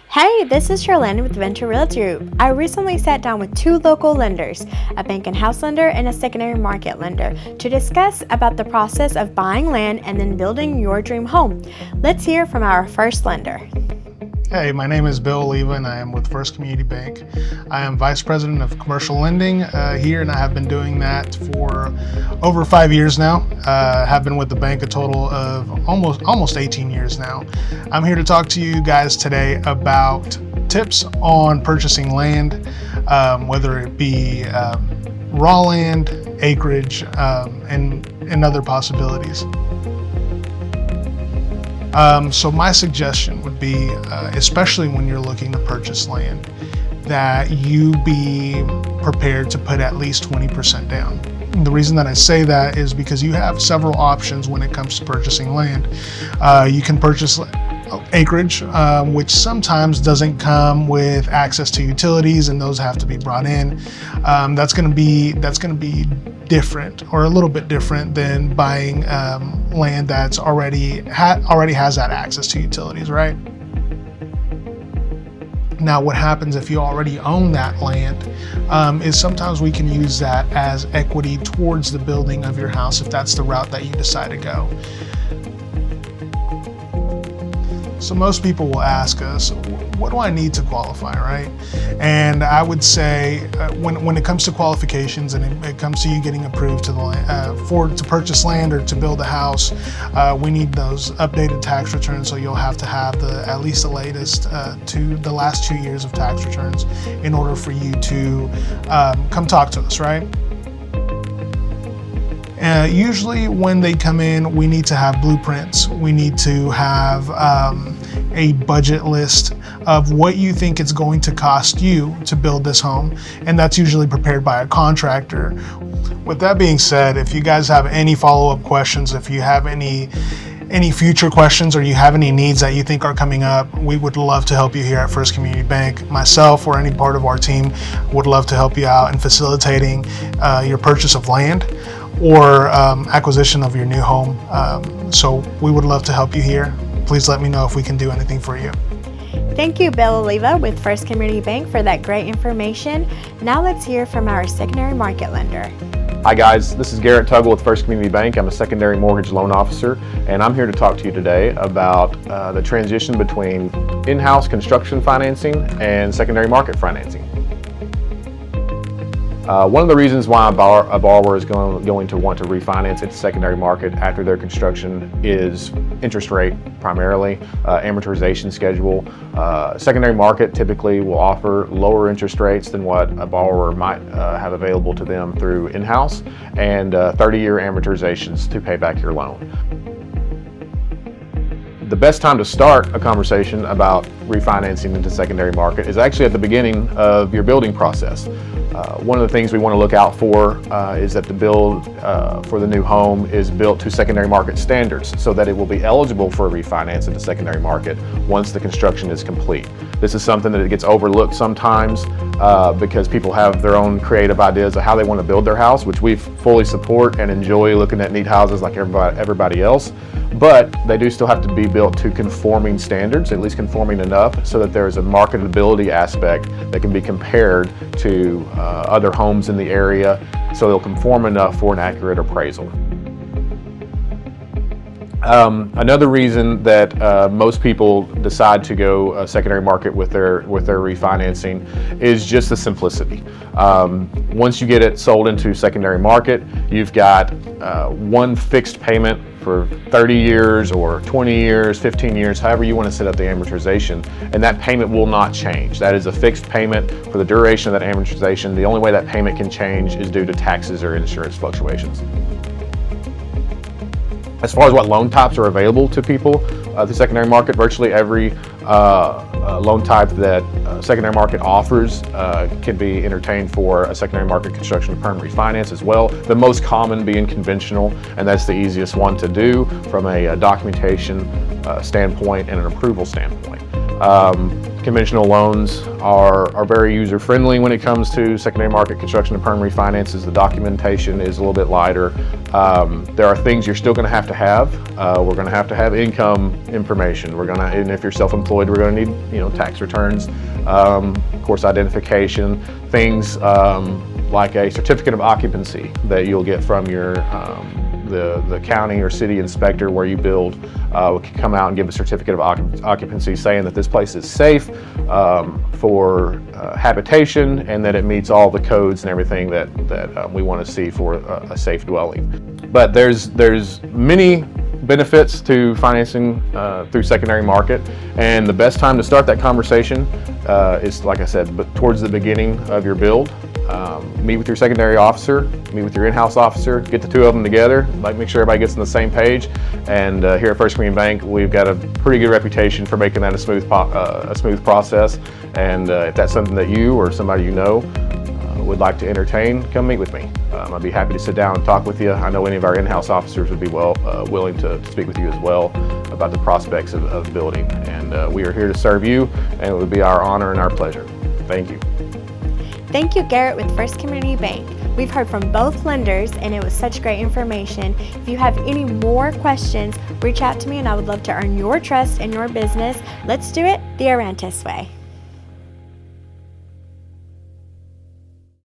Hey, this is Charlene with Venture Realty Group. I recently sat down with two local lenders, a bank and house lender and a secondary market lender, to discuss about the process of buying land and then building your dream home. Let's hear from our first lender. Hey, my name is Bill Oliva and I am with First Community Bank. I am Vice President of Commercial Lending here, and I have been doing that for over 5 years now. Have been with the bank a total of almost 18 years now. I'm here to talk to you guys today about tips on purchasing land, whether it be raw land, acreage, and other possibilities. So my suggestion would be, especially when you're looking to purchase land, that you be prepared to put at least 20% down. And the reason that I say that is because you have several options when it comes to purchasing land. You can purchase acreage, which sometimes doesn't come with access to utilities, and those have to be brought in. That's going to be different, or a little bit different, than buying land that's already has that access to utilities, right? Now, what happens if you already own that land is sometimes we can use that as equity towards the building of your house if that's the route that you decide to go. So most people will ask us, what do I need to qualify, right? And I would say when it comes to qualifications and it comes to you getting approved to purchase land or to build a house, we need those updated tax returns. So you'll have to have at least the latest to the last 2 years of tax returns in order for you to come talk to us, right? Usually when they come in, we need to have blueprints. We need to have a budget list of what you think it's going to cost you to build this home, and that's usually prepared by a contractor. With that being said, if you guys have any follow-up questions, if you have any future questions, or you have any needs that you think are coming up, we would love to help you here at First Community Bank. Myself or any part of our team would love to help you out in facilitating your purchase of land or acquisition of your new home. So we would love to help you here. Please let me know if we can do anything for you. Thank you, Bill Oliva with First Community Bank, for that great information. Now let's hear from our secondary market lender. Hi guys, this is Garrett Tuggle with First Community Bank. I'm a secondary mortgage loan officer, and I'm here to talk to you today about the transition between in-house construction financing and secondary market financing. One of the reasons why a borrower is going to want to refinance into secondary market after their construction is interest rate, primarily, amortization schedule. Secondary market typically will offer lower interest rates than what a borrower might have available to them through in-house, and 30-year amortizations to pay back your loan. The best time to start a conversation about refinancing into secondary market is actually at the beginning of your building process. One of the things we want to look out for is that the build for the new home is built to secondary market standards, so that it will be eligible for a refinance into secondary market once the construction is complete. This is something that gets overlooked sometimes because people have their own creative ideas of how they want to build their house, which we fully support and enjoy looking at neat houses like everybody else. But they do still have to be built to conforming standards, at least conforming enough so that there is a marketability aspect that can be compared to other homes in the area, so they'll conform enough for an accurate appraisal. Another reason that most people decide to go secondary market with their refinancing is just the simplicity. Once you get it sold into secondary market, you've got one fixed payment for 30 years or 20 years, 15 years, however you want to set up the amortization, and that payment will not change. That is a fixed payment for the duration of that amortization. The only way that payment can change is due to taxes or insurance fluctuations. As far as what loan types are available to people through secondary market, virtually every loan type that secondary market offers can be entertained for a secondary market construction to perm refinance as well. The most common being conventional, and that's the easiest one to do from a documentation standpoint and an approval standpoint. conventional loans are very user-friendly when it comes to secondary market construction and perm refinances. The documentation is a little bit lighter. There are things you're still going to have. We're going to have income information. And if you're self-employed, we're going to need, tax returns, of course, identification, things like a certificate of occupancy that you'll get from your the county or city inspector where you build can come out and give a certificate of occupancy saying that this place is safe for habitation and that it meets all the codes and everything that we want to see for a safe dwelling. But there's many benefits to financing through secondary market, and the best time to start that conversation is, like I said, but towards the beginning of your build. Meet with your secondary officer, meet with your in-house officer, get the two of them together, make sure everybody gets on the same page. And here at First Community Bank, we've got a pretty good reputation for making that a smooth process. And if that's something that you or somebody you know would like to entertain, come meet with me. I'd be happy to sit down and talk with you. I know any of our in-house officers would be willing to speak with you as well about the prospects of building. And we are here to serve you, and it would be our honor and our pleasure. Thank you. Thank you, Garrett with First Community Bank. We've heard from both lenders, and it was such great information. If you have any more questions, reach out to me, and I would love to earn your trust in your business. Let's do it the Arantes way.